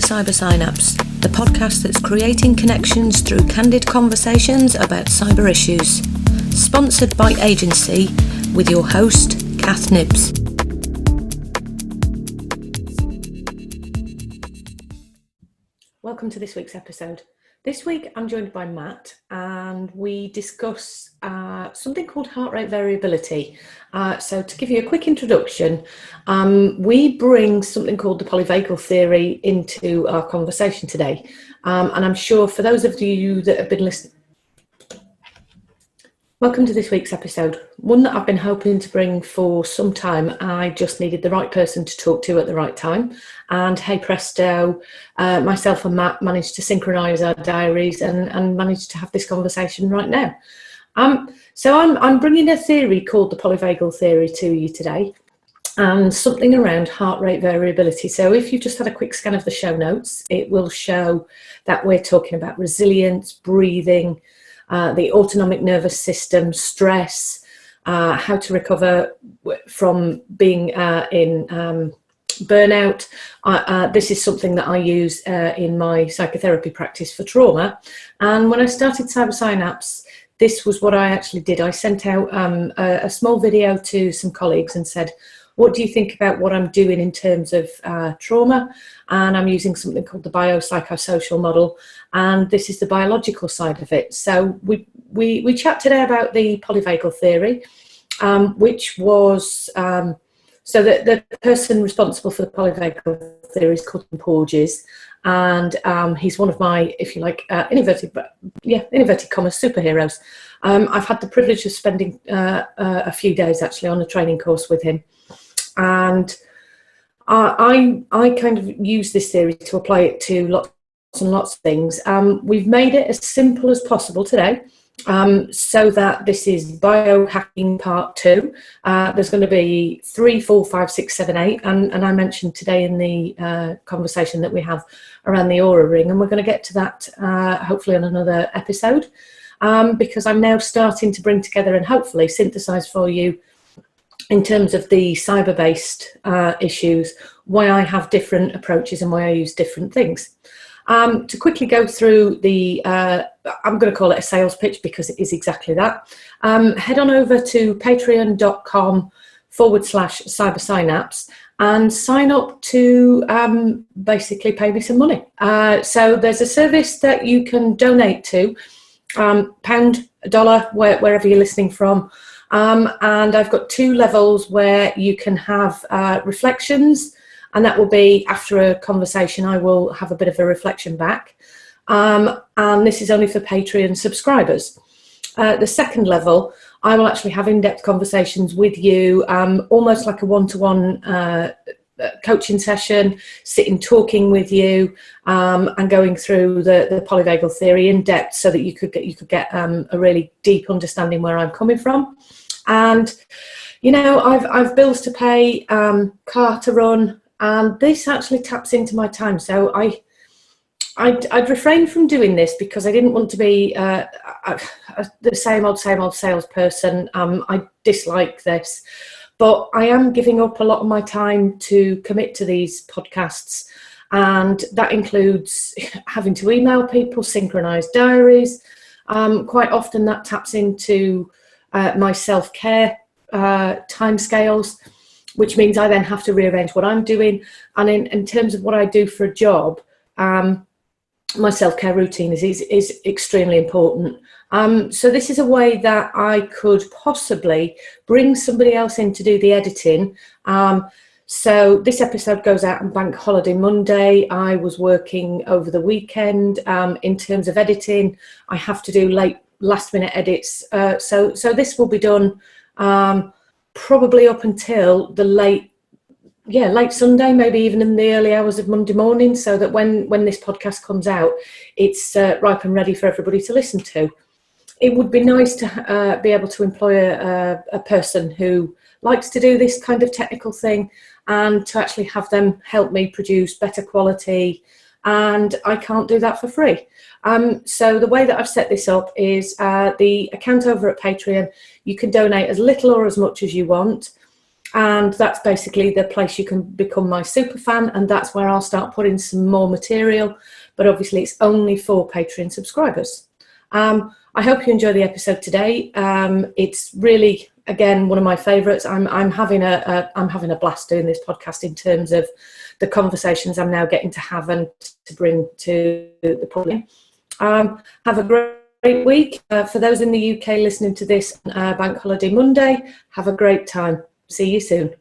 Cybersynapse, the podcast that's creating connections through candid conversations about cyber issues. Sponsored by Agency, with your host, cathknibbs. Welcome to this week's episode. This week I'm joined by Matt and we discuss something called heart rate variability. So to give you a quick introduction, we bring something called the Polyvagal theory into our conversation today. And I'm sure for those of you that have been listening, welcome to this week's episode, one that I've been hoping to bring for some time. I just needed the right person to talk to at the right time. And hey presto, myself and Matt managed to synchronise our diaries and managed to have this conversation right now. So I'm bringing a theory called the Polyvagal theory to you today, and something around heart rate variability. So if you've just had a quick scan of the show notes, it will show that we're talking about resilience, breathing, the autonomic nervous system, stress, how to recover from being in burnout. This is something that I use in my psychotherapy practice for trauma. And when I started Cybersynapse, this was what I actually did. I sent out a small video to some colleagues and said, what do you think about what I'm doing in terms of trauma? And I'm using something called the biopsychosocial model. And this is the biological side of it. So we chat today about the Polyvagal theory, which was, so the person responsible for the Polyvagal theory is called Porges. And he's one of my, if you like, inverted commas, superheroes. I've had the privilege of spending a few days actually on a training course with him. And I kind of use this theory to apply it to lots and lots of things. We've made it as simple as possible today, so that this is Biohacking Part 2. There's going to be 3, 4, 5, 6, 7, 8, and I mentioned today in the conversation that we have around the auraring, and we're going to get to that hopefully on another episode, because I'm now starting to bring together and hopefully synthesize for you, in terms of the cyber-based issues, why I have different approaches and why I use different things. To quickly go through the, I'm going to call it a sales pitch because it is exactly that. Head on over to patreon.com/cybersynapse and sign up to basically pay me some money. So there's a service that you can donate to, pound, dollar, wherever you're listening from. And I've got 2 levels where you can have reflections, and that will be after a conversation. I will have a bit of a reflection back, and this is only for Patreon subscribers. The second level, I will actually have in-depth conversations with you, almost like a one-to-one coaching session, sitting talking with you, and going through the Polyvagal theory in depth, so that you could get a really deep understanding where I'm coming from. And you know, I've bills to pay, car to run, and this actually taps into my time. So I'd refrain from doing this because I didn't want to be the same old salesperson. I dislike this. But I am giving up a lot of my time to commit to these podcasts, and that includes having to email people, synchronise diaries. Quite often that taps into my self-care timescales, which means I then have to rearrange what I'm doing. And in terms of what I do for a job, my self-care routine is extremely important. So this is a way that I could possibly bring somebody else in to do the editing. So this episode goes out on Bank Holiday Monday. I was working over the weekend. In terms of editing, I have to do last minute edits. So this will be done probably up until the late Sunday, maybe even in the early hours of Monday morning, so that when this podcast comes out, it's ripe and ready for everybody to listen to. It would be nice to be able to employ a person who likes to do this kind of technical thing, and to actually have them help me produce better quality, and I can't do that for free. So the way that I've set this up is the account over at Patreon. You can donate as little or as much as you want. And that's basically the place you can become my super fan, and that's where I'll start putting some more material, but obviously it's only for Patreon subscribers. I hope you enjoy the episode today. It's really, again, one of my favorites. I'm having a blast doing this podcast in terms of the conversations I'm now getting to have and to bring to the public. Have a great week. For those in the UK listening to this Bank Holiday Monday, have a great time. See you soon.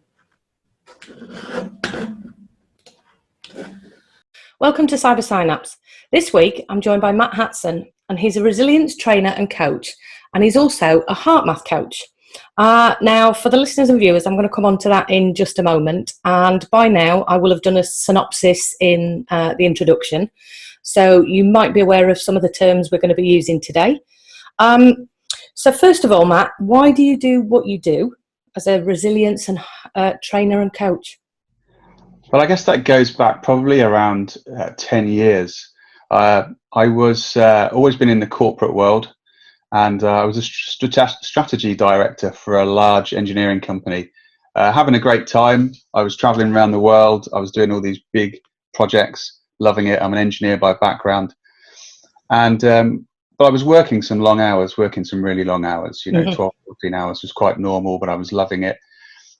Welcome to Cyber Synapse. This week, I'm joined by Matt Hatson, and he's a resilience trainer and coach, and he's also a HeartMath coach. Now, for the listeners and viewers, I'm going to come on to that in just a moment, and by now, I will have done a synopsis in the introduction, so you might be aware of some of the terms we're going to be using today. So first of all, Matt, why do you do what you do as a resilience and trainer and coach? Well, I guess that goes back probably around 10 years. I was always been in the corporate world, and I was a strategy director for a large engineering company, having a great time. I was traveling around the world. I was doing all these big projects, loving it. I'm an engineer by background. And but I was working some long hours, some really long hours, 12, 14 hours was quite normal, but I was loving it.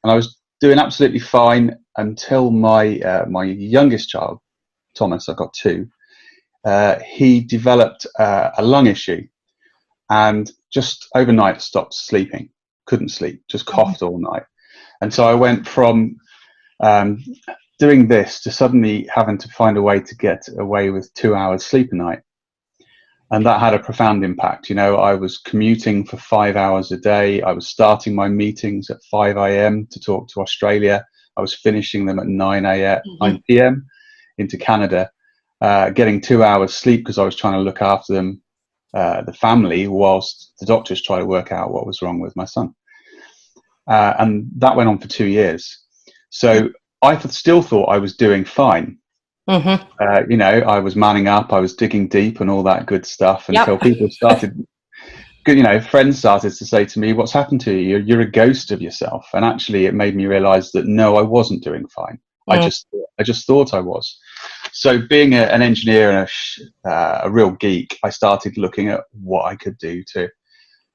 And I was doing absolutely fine until my my youngest child, Thomas, I've got two, he developed a lung issue and just overnight stopped sleeping, couldn't sleep, just coughed all night. And so I went from doing this to suddenly having to find a way to get away with 2 hours sleep a night. And that had a profound impact. I was commuting for 5 hours a day. I was starting my meetings at 5 a.m. to talk to Australia. I was finishing them at 9 p.m. into Canada, getting 2 hours sleep because I was trying to look after them, the family, whilst the doctors try to work out what was wrong with my son. And that went on for 2 years. So I still thought I was doing fine. I was manning up, I was digging deep and all that good stuff until people started, friends started to say to me, what's happened to you? You're a ghost of yourself. And actually it made me realize that no, I wasn't doing fine. I just thought I was. So being an engineer and a real geek, I started looking at what I could do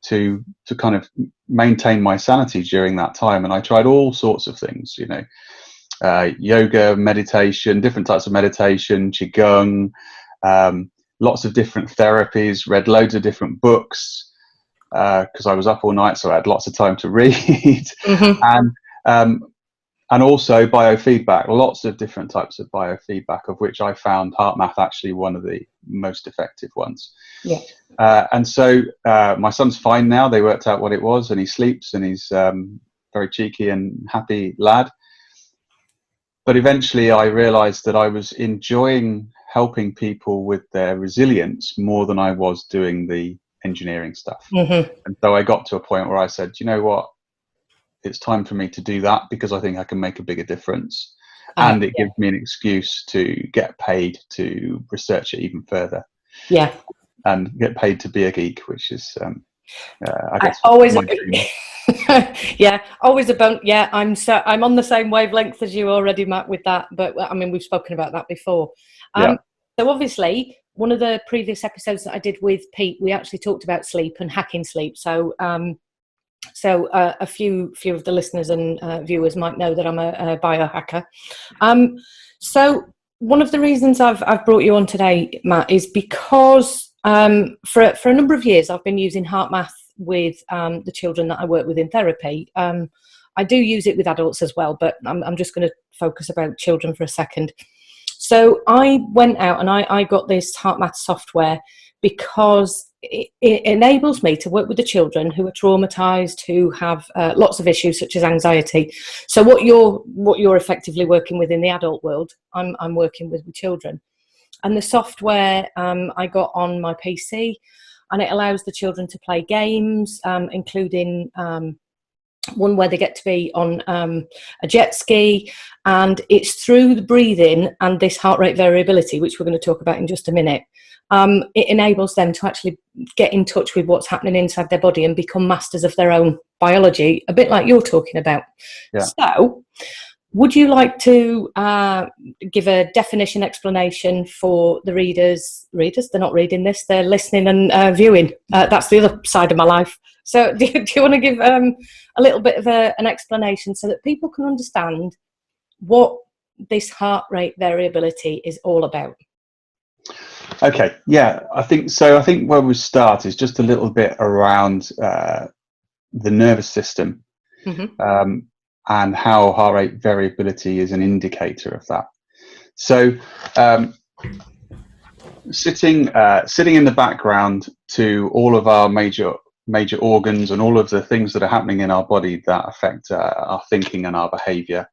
to kind of maintain my sanity during that time. And I tried all sorts of things, yoga, meditation, different types of meditation, qigong, lots of different therapies, read loads of different books because I was up all night, so I had lots of time to read. And also biofeedback, lots of different types of biofeedback, of which I found HeartMath actually one of the most effective ones. And so my son's fine now. They worked out what it was, and he sleeps, and he's very cheeky and happy lad. But eventually I realized that I was enjoying helping people with their resilience more than I was doing the engineering stuff. And so I got to a point where I said, you know what, it's time for me to do that because I think I can make a bigger difference. And it gives me an excuse to get paid to research it even further. And get paid to be a geek, which is, I guess, always always about. I'm on the same wavelength as you already, Matt, with that. But I mean, we've spoken about that before. So obviously, one of the previous episodes that I did with Pete, we actually talked about sleep and hacking sleep. So a few of the listeners and viewers might know that I'm a biohacker. So one of the reasons I've brought you on today, Matt, is because for a number of years I've been using HeartMath with the children that I work with in therapy. I do use it with adults as well, but I'm just going to focus about children for a second. So I went out and I got this HeartMath software because it enables me to work with the children who are traumatized, who have lots of issues such as anxiety. So what you're effectively working with in the adult world, I'm working with children. And the software I got on my PC, and it allows the children to play games, including one where they get to be on a jet ski, and it's through the breathing and this heart rate variability, which we're going to talk about in just a minute. It enables them to actually get in touch with what's happening inside their body and become masters of their own biology, a bit like you're talking about. Yeah. So, would you like to give a definition explanation for the readers? Readers, they're not reading this, they're listening and viewing. That's the other side of my life. So do you want to give a little bit of an explanation so that people can understand what this heart rate variability is all about? Okay, yeah, I think so. I think where we start is just a little bit around the nervous system. Mm-hmm. And how heart rate variability is an indicator of that. So sitting in the background to all of our major organs and all of the things that are happening in our body that affect our thinking and our behavior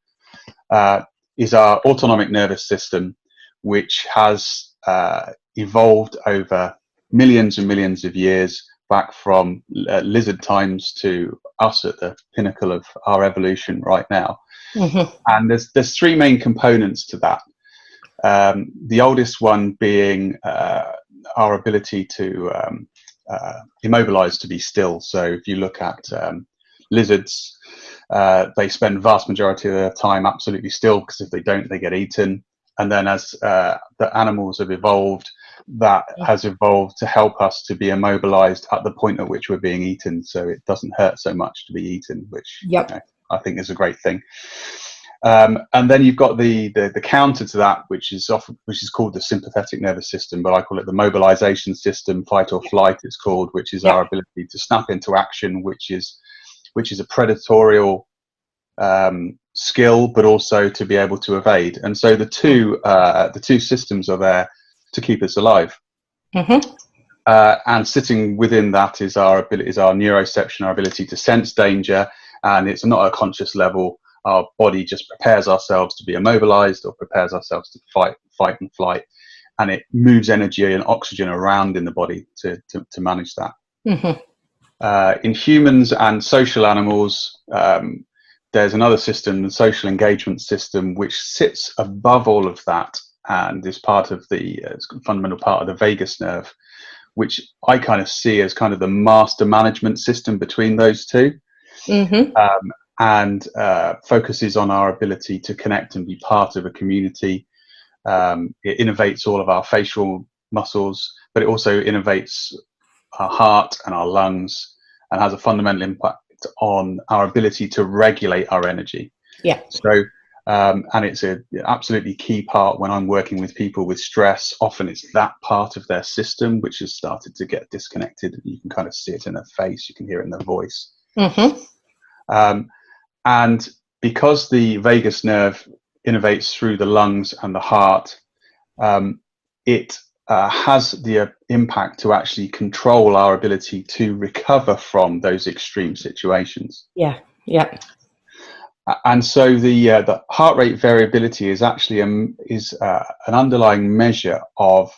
is our autonomic nervous system, which has evolved over millions and millions of years, back from lizard times to us at the pinnacle of our evolution right now. Mm-hmm. And there's three main components to that. The oldest one being our ability to immobilize, to be still. So if you look at lizards, they spend the vast majority of their time absolutely still, because if they don't, they get eaten. And then as the animals have evolved, that has evolved to help us to be immobilized at the point at which we're being eaten, so it doesn't hurt so much to be eaten, which I think is a great thing. And then you've got the counter to that, which is called the sympathetic nervous system, but I call it the mobilization system, fight or flight it's called, which is our ability to snap into action, which is a predatorial skill, but also to be able to evade. And so the two systems are there to keep us alive. Mm-hmm. And sitting within that is our neuroception, our ability to sense danger, and it's not a conscious level. Our body just prepares ourselves to be immobilized or prepares ourselves to fight and flight, and it moves energy and oxygen around in the body to manage that. Mm-hmm. In humans and social animals, there's another system, the social engagement system, which sits above all of that and is part of the fundamental part of the vagus nerve, which I kind of see as kind of the master management system between those two. Mm-hmm. And focuses on our ability to connect and be part of a community. It innervates all of our facial muscles, but it also innervates our heart and our lungs, and has a fundamental impact on our ability to regulate our energy. Yeah. So, and it's an absolutely key part when I'm working with people with stress. Often it's that part of their system which has started to get disconnected. You can kind of see it in their face. You can hear it in their voice. Mm-hmm. And because the vagus nerve innervates through the lungs and the heart, it has the impact to actually control our ability to recover from those extreme situations. Yeah, yeah. And so the heart rate variability is actually an underlying measure of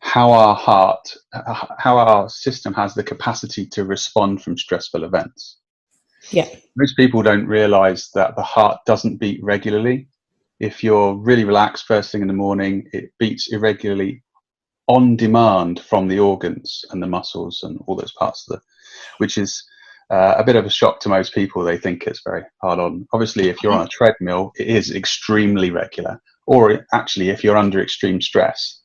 how our system has the capacity to respond from stressful events. Yeah. Most people don't realize that the heart doesn't beat regularly. If you're really relaxed first thing in the morning, it beats irregularly on demand from the organs and the muscles and all those parts of which is a bit of a shock to most people. They think it's very hard on. Obviously, if you're on a treadmill, it is extremely regular. Or actually, if you're under extreme stress,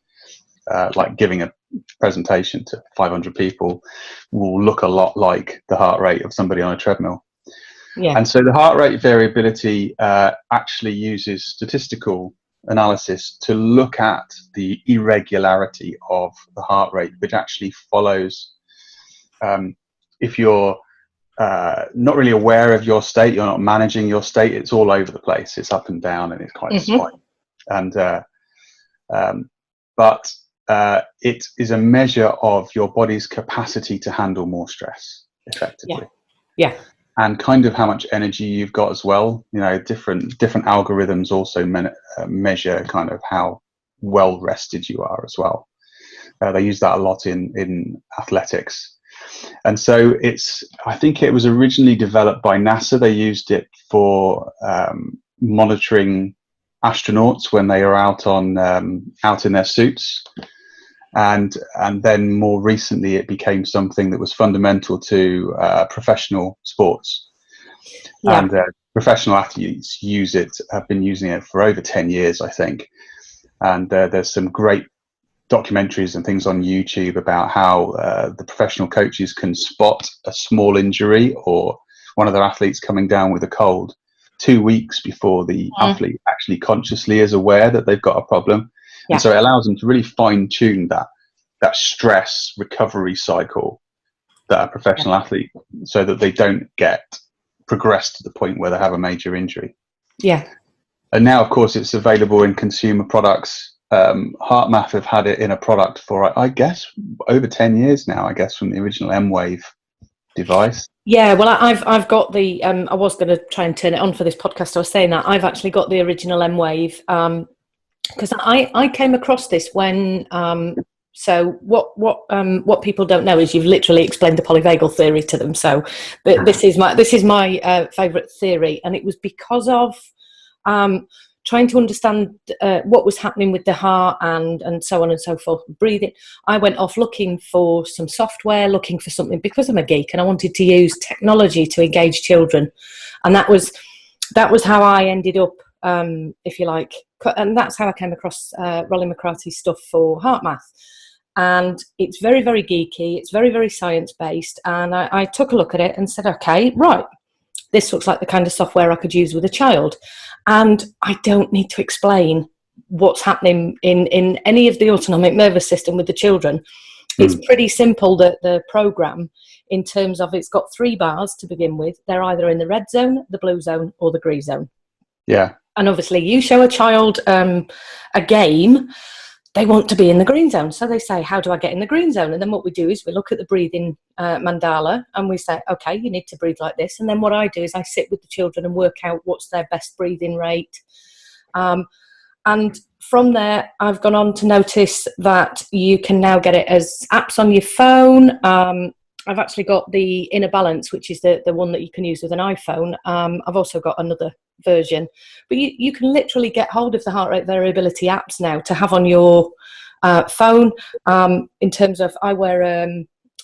like giving a presentation to 500 people, will look a lot like the heart rate of somebody on a treadmill. Yeah. And so the heart rate variability actually uses statistical analysis to look at the irregularity of the heart rate, which actually follows if you're not really aware of your state, you're not managing your state, it's all over the place, it's up and down, and it's quite spiky. And but it is a measure of your body's capacity to handle more stress effectively. Yeah. And kind of how much energy you've got as well. You know, different algorithms also measure kind of how well rested you are as well. They use that a lot in athletics. And so I think it was originally developed by NASA. They used it for monitoring astronauts when they are out in their suits. and then more recently it became something that was fundamental to professional sports. Yeah. And professional athletes have been using it for over 10 years, I think. And there's some great documentaries and things on YouTube about how the professional coaches can spot a small injury or one of their athletes coming down with a cold 2 weeks before the athlete actually consciously is aware that they've got a problem. Yeah. And so it allows them to really fine tune that stress recovery cycle that a professional athlete, so that they don't get progressed to the point where they have a major injury. Yeah. And now, of course, it's available in consumer products. HeartMath have had it in a product for, I guess, over 10 years now, I guess, from the original M-Wave device. Yeah, well, I've got the, I was going to try and turn it on for this podcast. I was saying that I've actually got the original M-Wave, because I came across this when, so what people don't know is you've literally explained the polyvagal theory to them. So this is my favourite theory, and it was because of trying to understand what was happening with the heart and so on and so forth, breathing. I went off looking for some software, looking for something, because I'm a geek and I wanted to use technology to engage children. And that was how I ended up, if you like, and that's how I came across Rolly McCarthy's stuff for HeartMath. And it's very, very geeky. It's very, very science-based. And I took a look at it and said, okay, right, this looks like the kind of software I could use with a child. And I don't need to explain what's happening in any of the autonomic nervous system with the children. It's pretty simple, the program, in terms of it's got 3 bars to begin with. They're either in the red zone, the blue zone, or the green zone. Yeah. And obviously you show a child a game, they want to be in the green zone. So they say, how do I get in the green zone? And then what we do is we look at the breathing mandala and we say, okay, you need to breathe like this. And then what I do is I sit with the children and work out what's their best breathing rate. And from there, I've gone on to notice that you can now get it as apps on your phone. I've actually got the Inner Balance, which is the one that you can use with an iPhone. I've also got another version. But you can literally get hold of the heart rate variability apps now to have on your phone. In terms of, I wear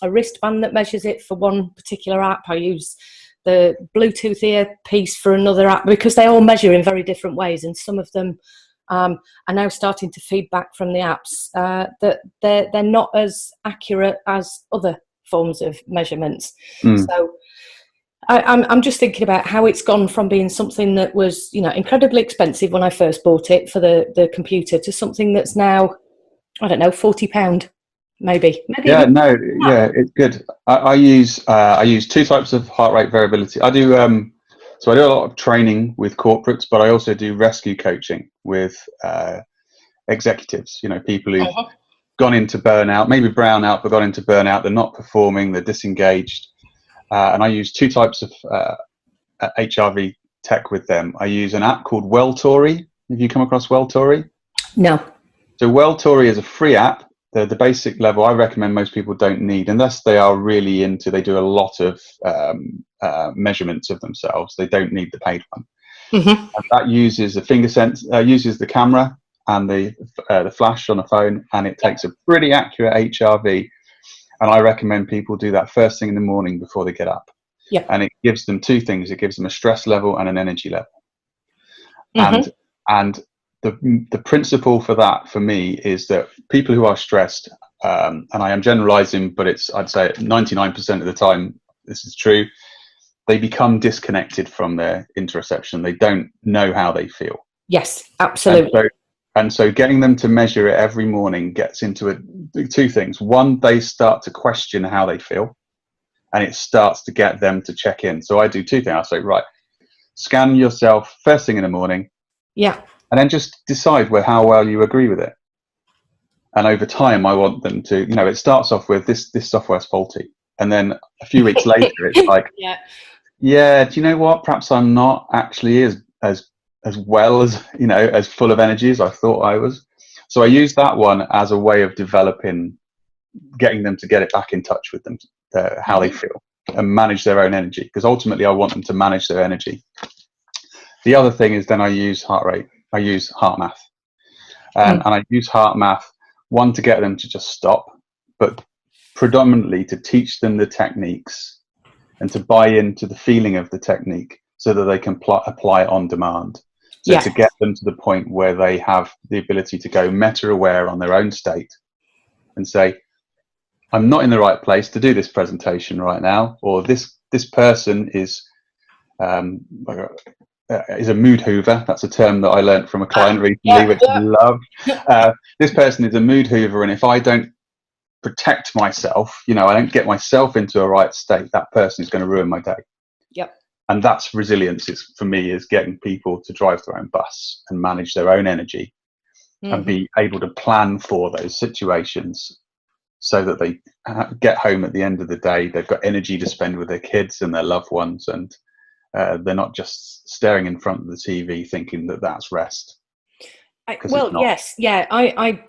a wristband that measures it for one particular app. I use the Bluetooth earpiece for another app, because they all measure in very different ways. And some of them are now starting to feed back from the apps that they're not as accurate as other forms of measurements. So I'm just thinking about how it's gone from being something that was, incredibly expensive when I first bought it for the computer, to something that's now, I don't know, £40 maybe. Yeah, no, yeah, it's good. I use 2 types of heart rate variability. I do so I do a lot of training with corporates, but I also do rescue coaching with executives. People who've gone into burnout, maybe brownout, but gone into burnout. They're not performing, they're disengaged. And I use 2 types of HRV tech with them. I use an app called wellbeing. Have you come across wellbeing? No. So wellbeing is a free app. The basic level I recommend most people don't need, unless they are really into, they do a lot of measurements of themselves. They don't need the paid one. And that uses the finger sense, uses the camera and the flash on a phone, and it takes a pretty accurate HRV. And I recommend people do that first thing in the morning before they get up. Yeah. And it gives them 2 things. It gives them a stress level and an energy level. And the principle for that, for me, is that people who are stressed, and I am generalizing, but I'd say 99% of the time this is true, they become disconnected from their interoception. They don't know how they feel. Yes, absolutely. And so getting them to measure it every morning gets into 2 things. One, they start to question how they feel, and it starts to get them to check in. So I do 2 things. I say, right, scan yourself first thing in the morning. Yeah. And then just decide how well you agree with it. And over time, I want them to, it starts off with this software's faulty. And then a few weeks later, it's like, yeah, do you know what? Perhaps I'm not actually as well as, as full of energy as I thought I was. So I use that one as a way of getting them to get it back in touch with them, how they feel, and manage their own energy. Because ultimately I want them to manage their energy. The other thing is then I use heart rate. I use HeartMath. And I use HeartMath one, to get them to just stop, but predominantly to teach them the techniques and to buy into the feeling of the technique so that they can apply it on demand. So to get them to the point where they have the ability to go meta-aware on their own state and say, I'm not in the right place to do this presentation right now, or this person is a mood hoover. That's a term that I learned from a client recently, which I love. This person is a mood hoover, and if I don't protect myself, I don't get myself into a right state, that person is going to ruin my day. Yep. And that's resilience. For me, is getting people to drive their own bus and manage their own energy and be able to plan for those situations so that they get home at the end of the day, they've got energy to spend with their kids and their loved ones, and they're not just staring in front of the TV thinking that that's rest. Yes. Yeah. I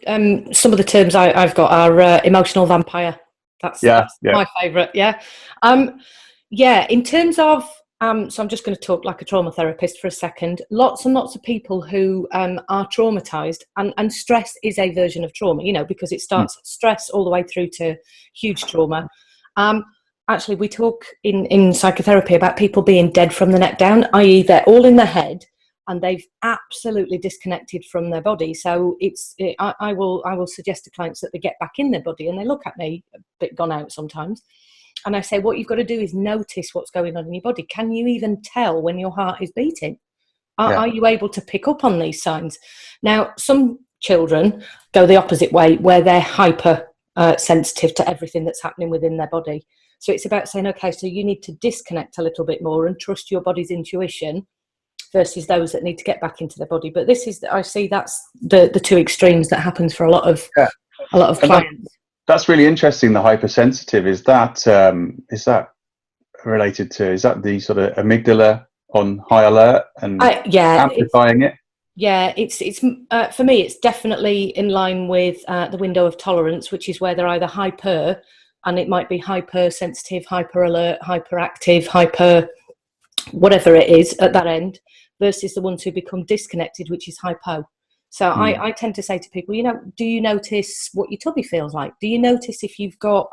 some of the terms I've got are emotional vampire. That's my favourite. Yeah. In terms of, so I'm just going to talk like a trauma therapist for a second. Lots and lots of people who are traumatized, and stress is a version of trauma, because it starts stress all the way through to huge trauma. Actually, we talk in psychotherapy about people being dead from the neck down, i.e. they're all in their head and they've absolutely disconnected from their body. So I will suggest to clients that they get back in their body, and they look at me a bit gone out sometimes. And I say, what you've got to do is notice what's going on in your body. Can you even tell when your heart is beating? Are you able to pick up on these signs? Now, some children go the opposite way, where they're hyper sensitive to everything that's happening within their body. So it's about saying, okay, so you need to disconnect a little bit more and trust your body's intuition, versus those that need to get back into their body. But I see that's the two extremes that happens for a lot of clients. That's really interesting. The hypersensitive, is that related to, is that the sort of amygdala on high alert and amplifying it? Yeah, it's for me, it's definitely in line with the window of tolerance, which is where they're either hyper, and it might be hypersensitive, hyper alert, hyperactive, hyper whatever it is at that end, versus the ones who become disconnected, which is hypo. So I tend to say to people, do you notice what your tummy feels like? Do you notice if you've got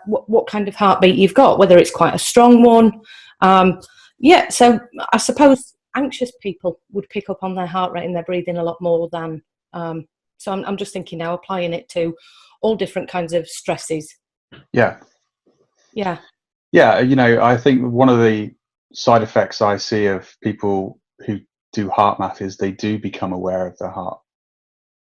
what kind of heartbeat you've got, whether it's quite a strong one? So I suppose anxious people would pick up on their heart rate and their breathing a lot more than. So I'm just thinking now, applying it to all different kinds of stresses. Yeah. Yeah. Yeah. I think one of the side effects I see of people who do HeartMath is they do become aware of their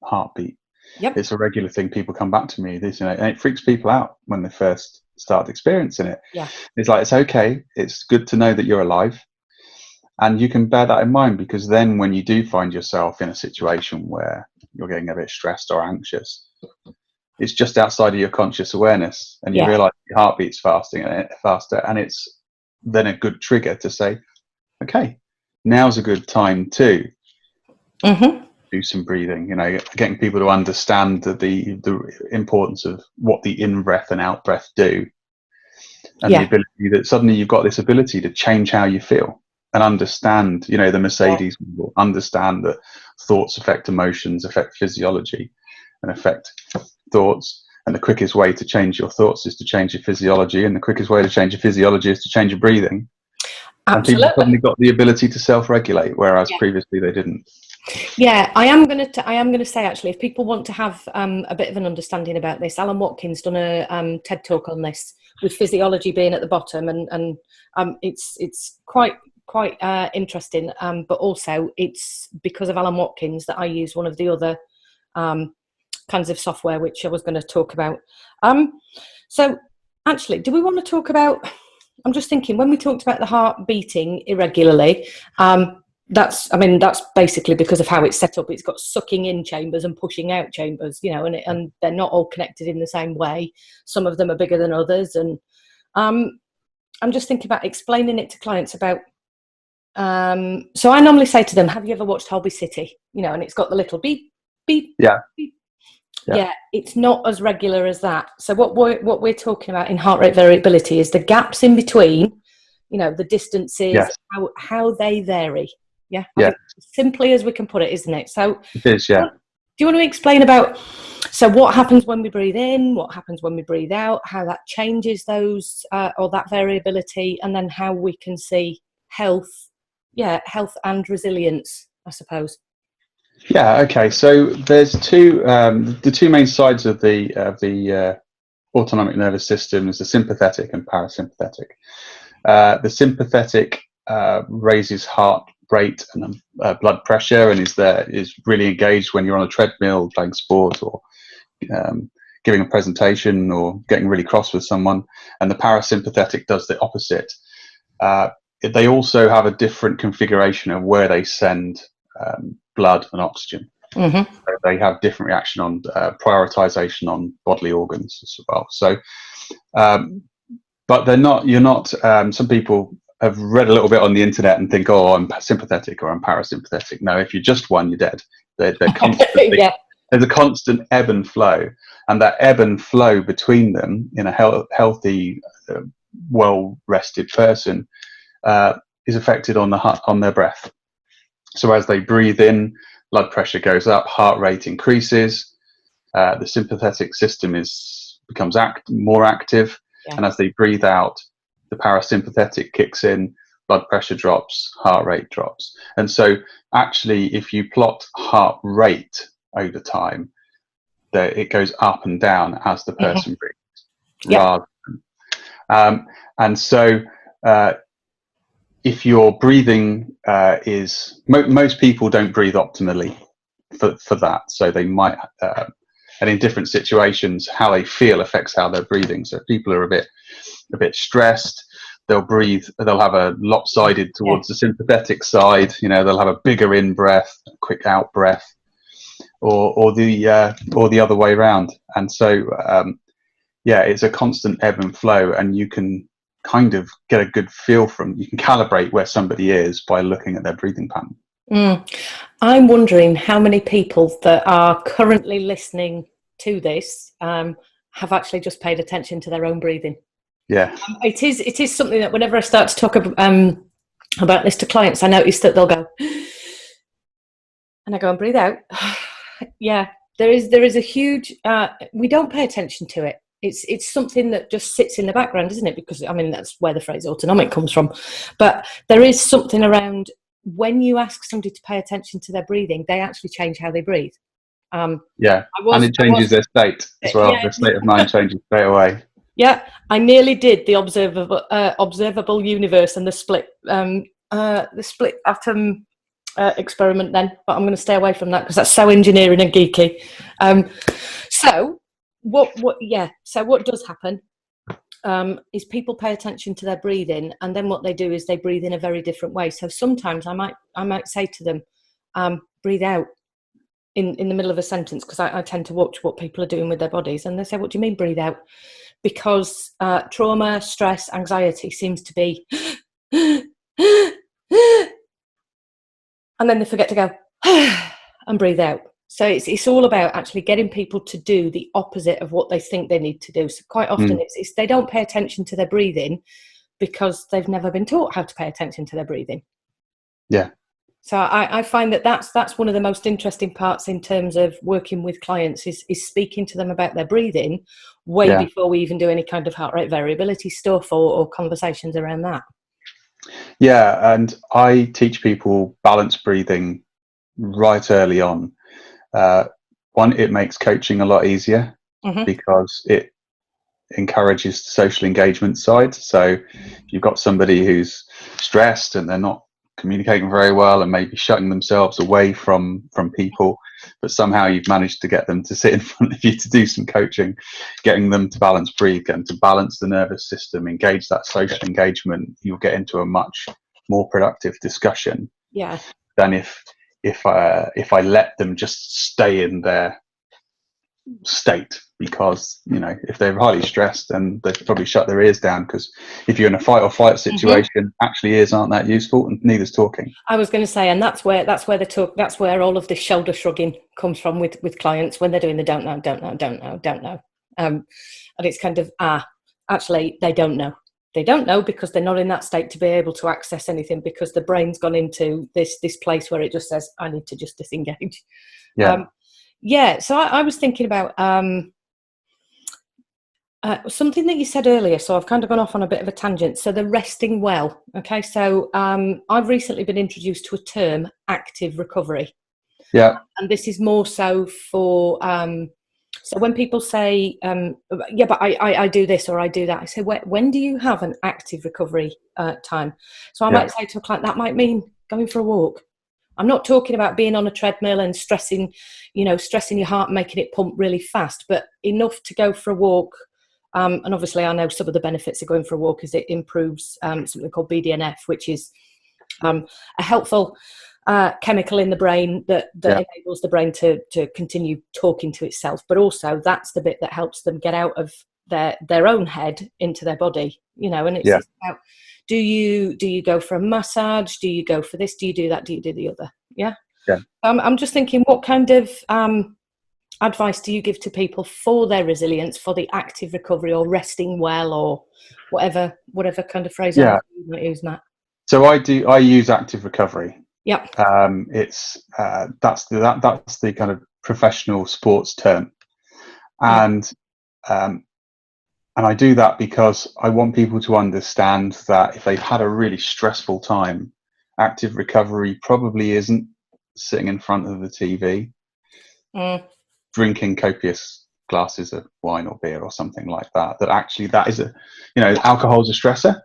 heartbeat. Yep. It's a regular thing. People come back to me, and it freaks people out when they first start experiencing it. Yeah. It's like, it's okay. It's good to know that you're alive, and you can bear that in mind, because then when you do find yourself in a situation where you're getting a bit stressed or anxious, it's just outside of your conscious awareness, and you realize your heartbeat's faster, and it's then a good trigger to say, okay, now's a good time to do some breathing, getting people to understand the importance of what the in-breath and out-breath do, and the ability that suddenly you've got this ability to change how you feel and understand, the Mercedes will understand that thoughts affect emotions, affect physiology, and affect thoughts. And the quickest way to change your thoughts is to change your physiology, and the quickest way to change your physiology is to change your breathing. Absolutely. And people suddenly got the ability to self-regulate, whereas previously they didn't. Yeah, I am going to say, actually, if people want to have a bit of an understanding about this, Alan Watkins done a TED talk on this, with physiology being at the bottom, and it's quite interesting. But also, it's because of Alan Watkins that I use one of the other kinds of software, which I was going to talk about. So, actually, do we want to talk about? I'm just thinking, when we talked about the heart beating irregularly, that's basically because of how it's set up. It's got sucking in chambers and pushing out chambers, and they're not all connected in the same way. Some of them are bigger than others, and I'm just thinking about explaining it to clients about. So I normally say to them, "Have you ever watched Holby City?" And it's got the little beep, beep, beep. Yeah, it's not as regular as that. So what we're talking about in heart rate variability is the gaps in between, the distances, how they vary. Yeah. As simply as we can put it, isn't it? So it is, yeah. you want to explain about, so what happens when we breathe in, what happens when we breathe out, how that changes those or that variability, and then how we can see health and resilience, I suppose. Yeah. Okay. So there's the two main sides of the autonomic nervous system is the sympathetic and parasympathetic. The sympathetic raises heart rate and blood pressure, and is really engaged when you're on a treadmill playing sport or giving a presentation or getting really cross with someone. And the parasympathetic does the opposite. They also have a different configuration of where they send blood and oxygen. Mm-hmm. So they have different reaction on prioritization on bodily organs as well. So, but you're not, some people have read a little bit on the internet and think, oh, I'm sympathetic or I'm parasympathetic. No, if you're just one, you're dead. They're constantly, Yeah. There's a constant ebb and flow, and that ebb and flow between them in a healthy, well-rested person is affected on their breath. So as they breathe in, blood pressure goes up, heart rate increases, the sympathetic system becomes more active, and as they breathe out, the parasympathetic kicks in, blood pressure drops, heart rate drops. And so actually, if you plot heart rate over time, it goes up and down as the person breathes. And so if your breathing most people don't breathe optimally for that, so they might and in different situations how they feel affects how they're breathing. So if people are a bit stressed, they'll have a lopsided towards the sympathetic side, they'll have a bigger in breath, a quick out breath, or the other way around. And so it's a constant ebb and flow, and you can kind of get a good feel you can calibrate where somebody is by looking at their breathing pattern. I'm wondering how many people that are currently listening to this have actually just paid attention to their own breathing. Yeah, it is something that whenever I start to talk about this to clients, I notice that they'll go, and I go and breathe out. Yeah, there is a huge. We don't pay attention to it. It's something that just sits in the background, isn't it? Because that's where the phrase autonomic comes from. But there is something around when you ask somebody to pay attention to their breathing, they actually change how they breathe. And it changes their state as well. Their state of mind changes straight away. Yeah, I nearly did the observable universe and the split atom experiment then, but I'm going to stay away from that because that's so engineering and geeky. So what does happen is people pay attention to their breathing, and then what they do is they breathe in a very different way. So sometimes I might say to them, breathe out in the middle of a sentence, because I tend to watch what people are doing with their bodies, and they say, what do you mean breathe out? Because trauma, stress, anxiety seems to be and then they forget to go and breathe out. So it's all about actually getting people to do the opposite of what they think they need to do. So quite often it's they don't pay attention to their breathing because they've never been taught how to pay attention to their breathing. Yeah. So I find that's one of the most interesting parts in terms of working with clients is speaking to them about their breathing before we even do any kind of heart rate variability stuff or conversations around that. Yeah, and I teach people balanced breathing right early on. One, it makes coaching a lot easier because it encourages the social engagement side. So if you've got somebody who's stressed and they're not communicating very well and maybe shutting themselves away from people, but somehow you've managed to get them to sit in front of you to do some coaching, getting them to balance breathe and to balance the nervous system, engage that social engagement, you'll get into a much more productive discussion than if I let them just stay in their state, because if they're highly stressed, then they probably shut their ears down, because if you're in a fight or flight situation, actually ears aren't that useful, and neither's talking. I was going to say, and that's where all of this shoulder shrugging comes from with clients when they're doing the don't know, and it's kind of actually they don't know because they're not in that state to be able to access anything, because the brain's gone into this place where it just says I need to just disengage. Yeah, so I was thinking about something that you said earlier, so I've kind of gone off on a bit of a tangent. So the resting well, okay? So I've recently been introduced to a term, active recovery. Yeah. And this is more so for, so when people say, yeah, but I do this or I do that, I say, when do you have an active recovery time? So I might say to a client, that might mean going for a walk. I'm not talking about being on a treadmill and stressing your heart, making it pump really fast, but enough to go for a walk. And obviously I know some of the benefits of going for a walk is it improves something called BDNF, which is a helpful chemical in the brain that enables the brain to continue talking to itself. But also that's the bit that helps them get out of their own head into their body, and it's about, do you go for a massage? Do you go for this? Do you do that? Do you do the other? Yeah. I'm just thinking, what kind of advice do you give to people for their resilience, for the active recovery or resting well, or whatever kind of phrase you might use, Matt? So I use active recovery. Yep. It's that's the kind of professional sports term, and I do that because I want people to understand that if they've had a really stressful time, active recovery probably isn't sitting in front of the TV, drinking copious glasses of wine or beer or something like that. That actually that is alcohol's a stressor,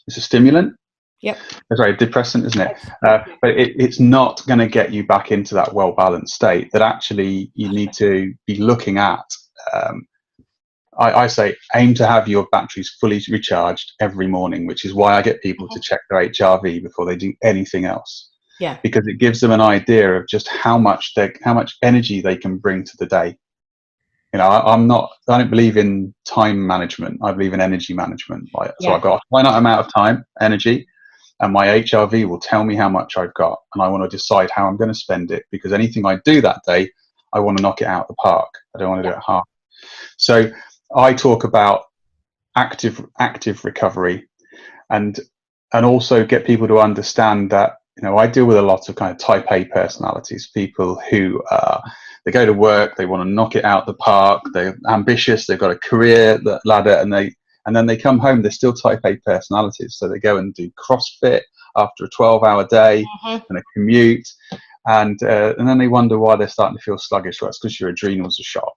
it's a stimulant. Yep. It's very depressant, isn't it? But it's not going to get you back into that well-balanced state. That actually you need to be looking at. I say aim to have your batteries fully recharged every morning, which is why I get people to check their HRV before they do anything else. Yeah. Because it gives them an idea of just how much energy they can bring to the day. I don't believe in time management. I believe in energy management. So I've got a finite amount of time, energy, and my HRV will tell me how much I've got, and I want to decide how I'm going to spend it, because anything I do that day, I want to knock it out of the park. I don't want to do it half. So I talk about active recovery, and also get people to understand that I deal with a lot of kind of type A personalities, people who they go to work, they want to knock it out the park, they're ambitious, they've got a career ladder, and then they come home, they're still type A personalities. So they go and do CrossFit after a 12-hour day and a commute, and then they wonder why they're starting to feel sluggish. Well, it's because your adrenals are shot.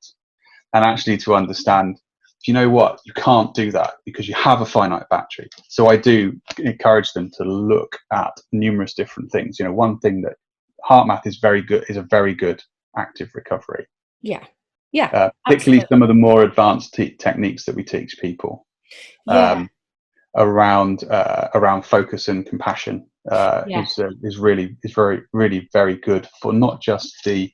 And actually to understand, you know what, you can't do that because you have a finite battery. So I do encourage them to look at numerous different things. One thing that HeartMath is a very good active recovery. Yeah. Particularly some of the more advanced techniques that we teach people around focus and compassion is really very good for not just the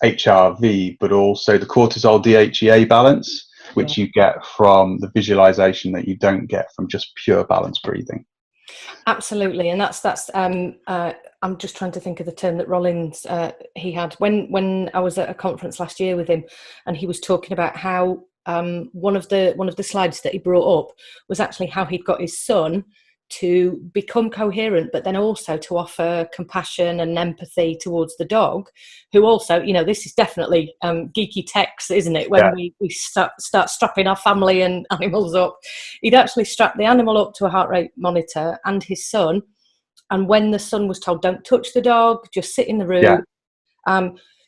HRV, but also the cortisol DHEA balance, which you get from the visualization that you don't get from just pure balanced breathing. Absolutely. And that's I'm just trying to think of the term that Rollins he had when I was at a conference last year with him, and he was talking about how one of the slides that he brought up was actually how he'd got his son to become coherent, but then also to offer compassion and empathy towards the dog, who also, this is definitely geeky techs, isn't it? When we start strapping our family and animals up, he'd actually strap the animal up to a heart rate monitor and his son, and when the son was told, don't touch the dog, just sit in the room,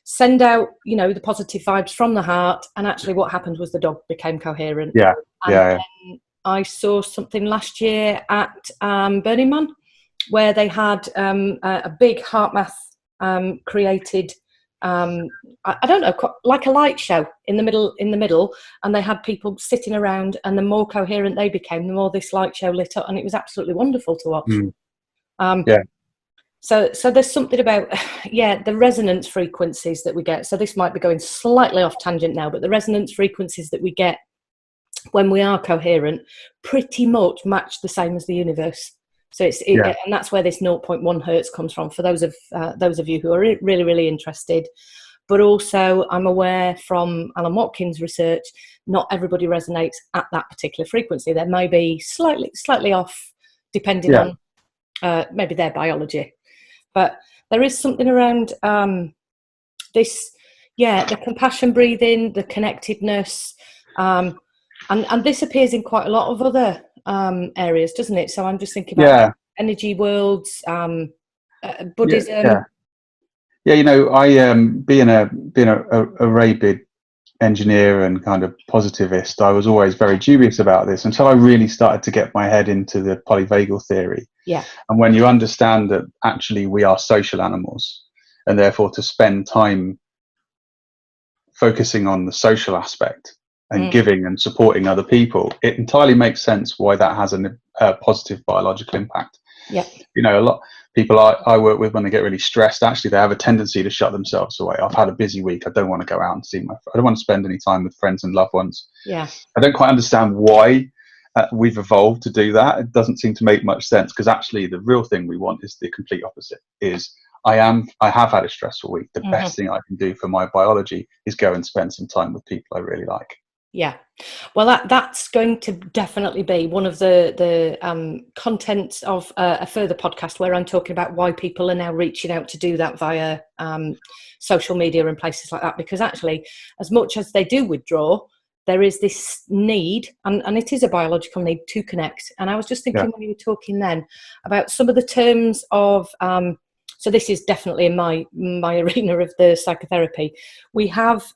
send out, the positive vibes from the heart, and actually what happened was the dog became coherent. Then I saw something last year at Burning Man where they had a big HeartMath created, I don't know, like a light show in the middle, and they had people sitting around, and the more coherent they became, the more this light show lit up, and it was absolutely wonderful to watch. So there's something about, the resonance frequencies that we get. So this might be going slightly off tangent now, but the resonance frequencies that we get when we are coherent pretty much match the same as the universe. So and that's where this 0.1 hertz comes from, for those of you who are really, really interested. But also I'm aware from Alan Watkins' research, not everybody resonates at that particular frequency. There may be slightly off depending on maybe their biology. But there is something around this Yeah, the compassion breathing, the connectedness, and this appears in quite a lot of other areas, doesn't it? So I'm just thinking about energy worlds, Buddhism. Yeah, you know, I being a rabid engineer and kind of positivist, I was always very dubious about this until I really started to get my head into the polyvagal theory. Yeah. And when you understand that actually we are social animals, and therefore to spend time focusing on the social aspect and giving and supporting other people, it entirely makes sense why that has a positive biological impact. Yeah. You know, a lot of people I work with, when they get really stressed, actually they have a tendency to shut themselves away. I've had a busy week. I don't want to go out and I don't want to spend any time with friends and loved ones. Yeah. I don't quite understand why we've evolved to do that. It doesn't seem to make much sense, because actually the real thing we want is the complete opposite. Is I have had a stressful week. The best thing I can do for my biology is go and spend some time with people I really like. Yeah, well, that's going to definitely be one of the contents of a further podcast, where I'm talking about why people are now reaching out to do that via social media and places like that. Because actually, as much as they do withdraw, there is this need, and it is a biological need, to connect. And I was just thinking when you were talking then about some of the terms of, so this is definitely in my arena of the psychotherapy. We have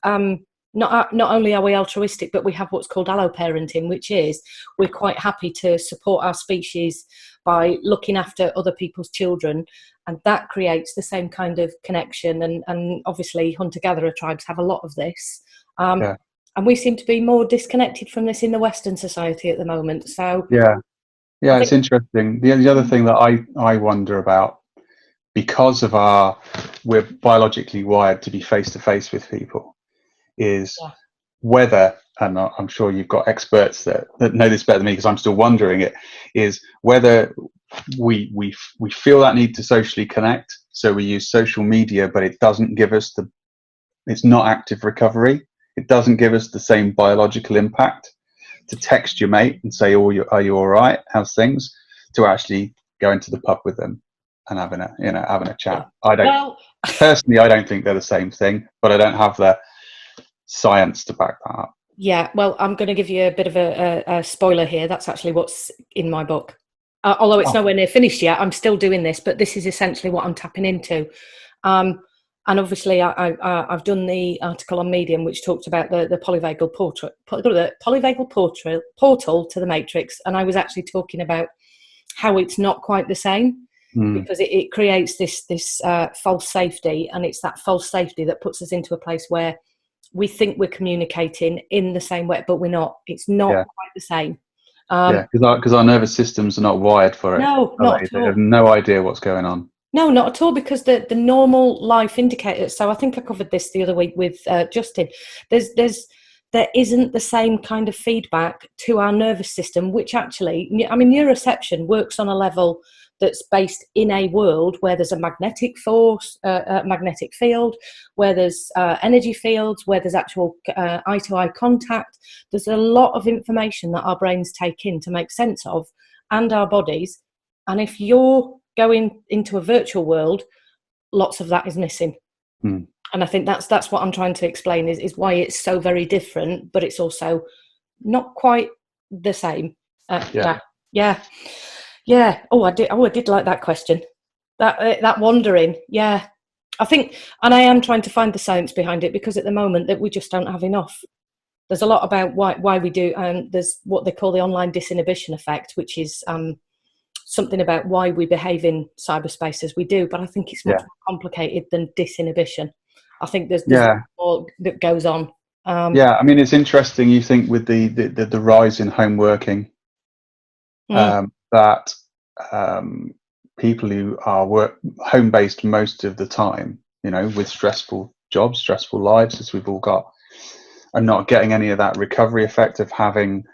not only are we altruistic, but we have what's called alloparenting, which is we're quite happy to support our species by looking after other people's children, and that creates the same kind of connection. And obviously hunter-gatherer tribes have a lot of this, and we seem to be more disconnected from this in the Western society at the moment. So it's interesting. The other thing that I wonder about, because of we're biologically wired to be face to face with people, is whether, and I'm sure you've got experts that know this better than me, because I'm still wondering it, is whether we feel that need to socially connect, so we use social media, but it doesn't give us it's not active recovery. It doesn't give us the same biological impact to text your mate and say, "Oh, are you all right? How's things?" to actually go into the pub with them and having a chat. Personally, I don't think they're the same thing, but I don't have the science to back that up. Yeah, well, I'm going to give you a bit of a spoiler here. That's actually what's in my book. Although it's nowhere near finished yet, I'm still doing this, but this is essentially what I'm tapping into. And obviously, I've done the article on Medium, which talked about the polyvagal portal to the matrix, and I was actually talking about how it's not quite the same, because it creates this false safety, and it's that false safety that puts us into a place where we think we're communicating in the same way, but we're not. It's not quite the same. Because our nervous systems are not wired for it. No, not at all. They have no idea what's going on. No, not at all, because the normal life indicators. So I think I covered this the other week with Justin. There isn't the same kind of feedback to our nervous system, which actually, I mean, neuroception works on a level that's based in a world where there's a magnetic force, a magnetic field, where there's energy fields, where there's actual eye-to-eye contact. There's a lot of information that our brains take in to make sense of, and our bodies. And if you're going into a virtual world, lots of that is missing. And I think that's what I'm trying to explain is why it's so very different, but it's also not quite the same. Oh, I did like that question. That wondering. Yeah, I think, and I am trying to find the science behind it, because at the moment that we just don't have enough. There's a lot about why we do, and there's what they call the online disinhibition effect, which is something about why we behave in cyberspace as we do. But I think it's much more complicated than disinhibition. I think there's more that goes on. I mean, it's interesting. You think with the rise in home working, that people who are home based most of the time, you know, with stressful jobs, stressful lives, as we've all got, are not getting any of that recovery effect of having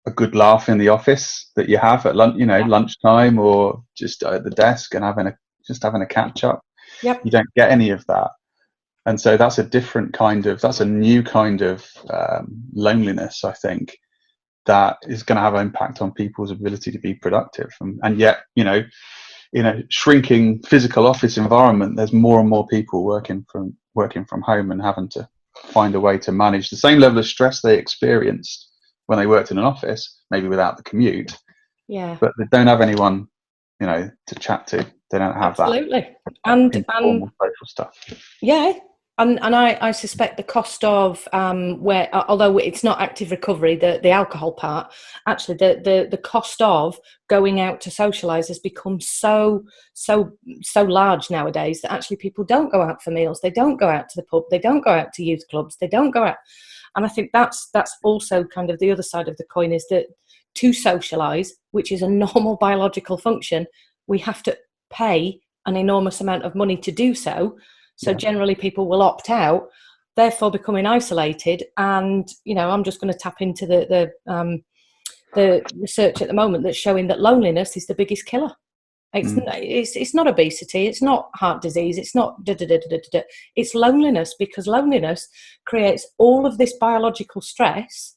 a good laugh in the office that you have at lunchtime, or just at the desk and having a catch up. Yep. You don't get any of that. And so that's a new kind of loneliness, I think, that is going to have an impact on people's ability to be productive. And yet, in a shrinking physical office environment, there's more and more people working from working from home and having to find a way to manage the same level of stress they experienced when they worked in an office, maybe without the commute. Yeah. But they don't have anyone, to chat to. They don't have Absolutely. that And informal social stuff. yeah. And I suspect the cost of where, although it's not active recovery, the alcohol part, actually the cost of going out to socialise has become so large nowadays that actually people don't go out for meals, they don't go out to the pub, they don't go out to youth clubs, they don't go out. And I think that's also kind of the other side of the coin, is that to socialise, which is a normal biological function, we have to pay an enormous amount of money to do so. So generally people will opt out, therefore becoming isolated. And, I'm just going to tap into the research at the moment that's showing that loneliness is the biggest killer. It's not obesity, it's not heart disease, it's not it's loneliness, because loneliness creates all of this biological stress.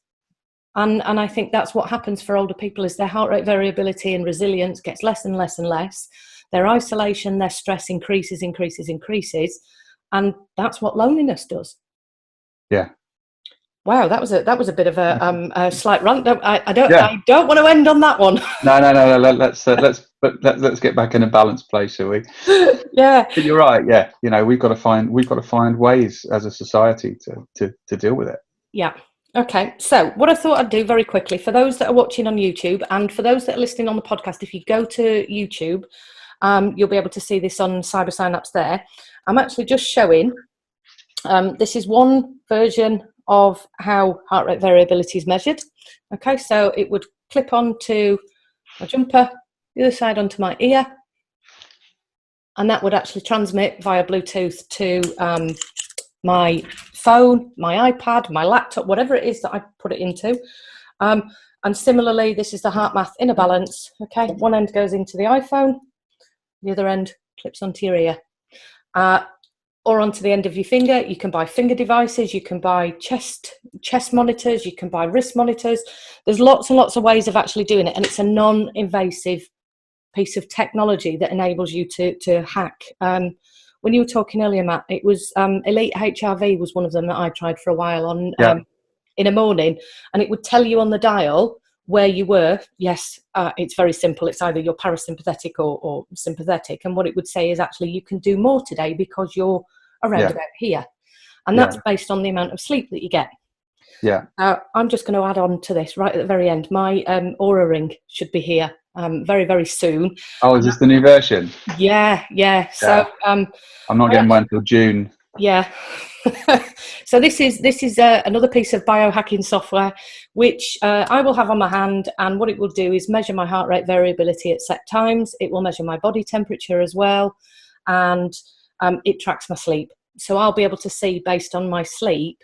And I think that's what happens for older people, is their heart rate variability and resilience gets less and less and less. Their isolation, their stress increases. And that's what loneliness does. Yeah. Wow, that was a bit of a slight rant. I don't want to end on that one. No. Let's get back in a balanced place, shall we? Yeah. But you're right. Yeah. We've got to find ways as a society to deal with it. Yeah. Okay. So what I thought I'd do very quickly, for those that are watching on YouTube and for those that are listening on the podcast, if you go to YouTube, you'll be able to see this on Cyber Synapse there. I'm actually just showing, this is one version of how heart rate variability is measured. Okay, so it would clip onto my jumper, the other side onto my ear, and that would actually transmit via Bluetooth to my phone, my iPad, my laptop, whatever it is that I put it into. And similarly, this is the HeartMath inner balance. Okay, one end goes into the iPhone, the other end clips onto your ear. Or onto the end of your finger. You can buy finger devices, you can buy chest monitors, you can buy wrist monitors. There's lots and lots of ways of actually doing it, and it's a non-invasive piece of technology that enables you to hack. When you were talking earlier, Matt, it was Elite HRV was one of them that I tried for a while on in a morning, and it would tell you on the dial where you were. Yes, it's very simple. It's either you're parasympathetic or sympathetic. And what it would say is actually you can do more today because you're around about here. And that's based on the amount of sleep that you get. Yeah. I'm just going to add on to this right at the very end. My auraring should be here very, very soon. Oh, is this the new version? Yeah. So I'm not getting mine until June. Yeah. So this is another piece of biohacking software which I will have on my hand, and what it will do is measure my heart rate variability at set times. It will measure my body temperature as well, and it tracks my sleep. So I'll be able to see, based on my sleep,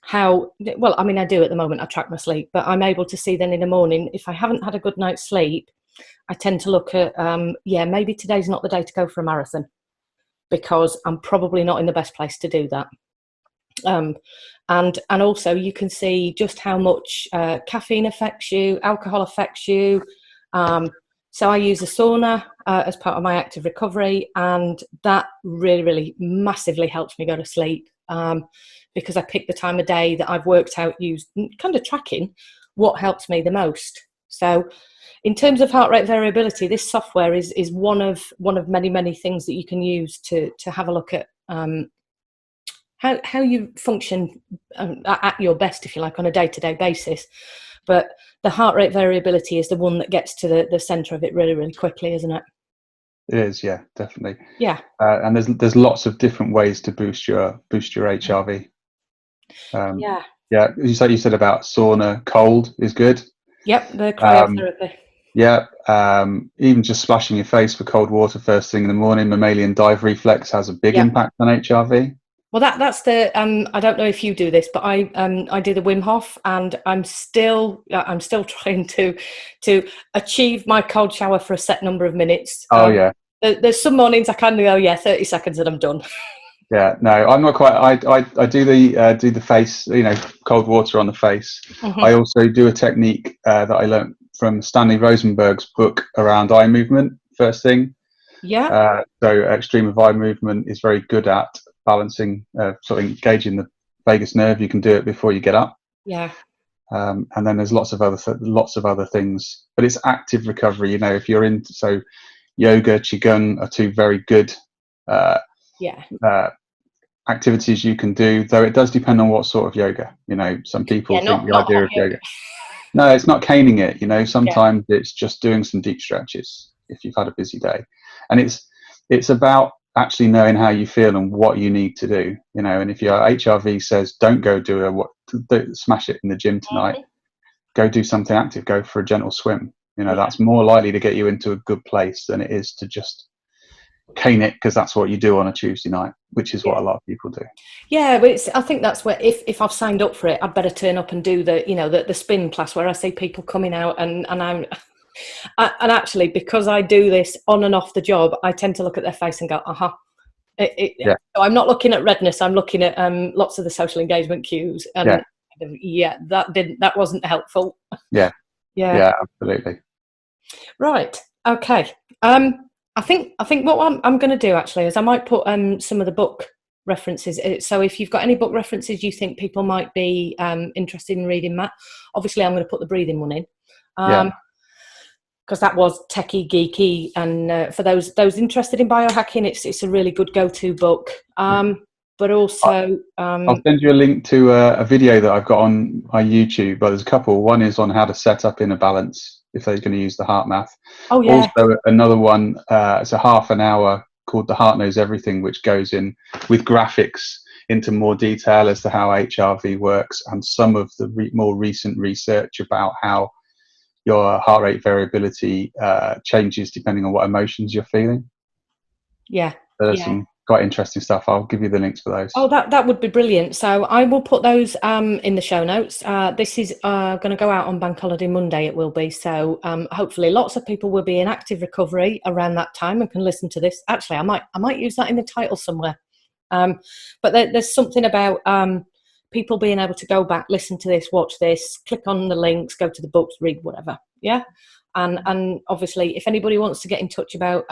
how well, I mean, I do at the moment, I track my sleep, but I'm able to see then in the morning, if I haven't had a good night's sleep, I tend to look at maybe today's not the day to go for a marathon, because I'm probably not in the best place to do that. And also you can see just how much caffeine affects you, alcohol affects you. So I use a sauna as part of my active recovery, and that really, really massively helps me go to sleep, because I pick the time of day that I've worked out, used kind of tracking what helps me the most. So in terms of heart rate variability, this software is one of many, many things that you can use to have a look at how you function at your best, if you like, on a day-to-day basis. But the heart rate variability is the one that gets to the centre of it really, really quickly, isn't it? It is, yeah, definitely. Yeah. And there's lots of different ways to boost your HRV. Yeah. You said about sauna, cold is good. Yep, the cryotherapy. Even just splashing your face with cold water first thing in the morning, mammalian dive reflex has a big impact on HRV. Well, that's the I don't know if you do this, but I do the Wim Hof, and I'm still trying to achieve my cold shower for a set number of minutes. There's some mornings I can go 30 seconds and I'm done. Yeah, no, I'm not quite. I do the face, cold water on the face. Mm-hmm. I also do a technique that I learned from Stanley Rosenberg's book around eye movement first thing. Yeah. So extreme of eye movement is very good at balancing, sort of engaging the vagus nerve. You can do it before you get up. Yeah. And then there's lots of other things, but it's active recovery. If you're into, so yoga, qigong are two very good activities you can do, though it does depend on what sort of yoga. Some people think the idea of yoga. No, it's not caning it. Sometimes it's just doing some deep stretches if you've had a busy day, and it's about actually knowing how you feel and what you need to do. And if your HRV says don't go smash it in the gym tonight, go do something active, go for a gentle swim. That's more likely to get you into a good place than it is to just cane it, because that's what you do on a Tuesday night, which is what a lot of people do. Yeah, but I think that's where, if I've signed up for it, I'd better turn up and do the spin class, where I see people coming out and and actually, because I do this on and off the job, I tend to look at their face and go, So I'm not looking at redness, I'm looking at lots of the social engagement cues, and that wasn't helpful. Yeah, absolutely. Right. Okay. I think what I'm going to do actually is I might put some of the book references. So if you've got any book references you think people might be interested in reading, Matt, obviously I'm going to put the breathing one in, because that was techie, geeky, and for those interested in biohacking, it's a really good go-to book. But also, I'll send you a link to a video that I've got on my YouTube. But there's a couple. One is on how to set up inner balance if they're going to use the HeartMath. Oh yeah. Also, another one. It's a half an hour called "The Heart Knows Everything," which goes in with graphics into more detail as to how HRV works and some of the more recent research about how your heart rate variability changes depending on what emotions you're feeling. Yeah. So there's some quite interesting stuff. I'll give you the links for those. Oh, that would be brilliant. So I will put those in the show notes. This is going to go out on Bank Holiday Monday, it will be. So hopefully lots of people will be in active recovery around that time and can listen to this. Actually, I might use that in the title somewhere. But there's something about people being able to go back, listen to this, watch this, click on the links, go to the books, read whatever. Yeah. And obviously, if anybody wants to get in touch about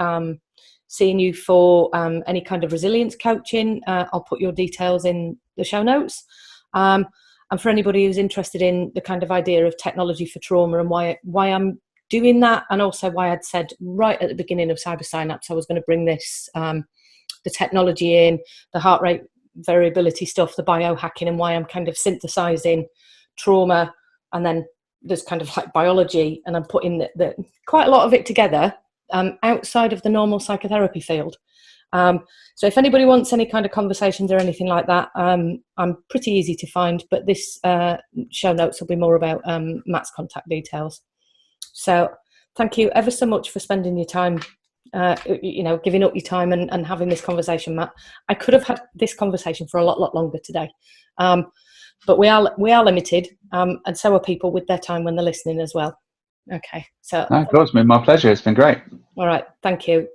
seeing you for any kind of resilience coaching, I'll put your details in the show notes. And for anybody who's interested in the kind of idea of technology for trauma and why I'm doing that, and also why I'd said right at the beginning of Cyber Synapse I was going to bring this, the technology in, the heart rate variability stuff, the biohacking, and why I'm kind of synthesizing trauma, and then there's kind of like biology, and I'm putting the quite a lot of it together outside of the normal psychotherapy field. So if anybody wants any kind of conversations or anything like that, I'm pretty easy to find, but this show notes will be more about Matt's contact details. So thank you ever so much for spending your time, giving up your time and having this conversation, Matt. I could have had this conversation for a lot longer today, but we are limited, and so are people with their time when they're listening as well. Okay, so no, of course, my pleasure. It's been great. All right, thank you.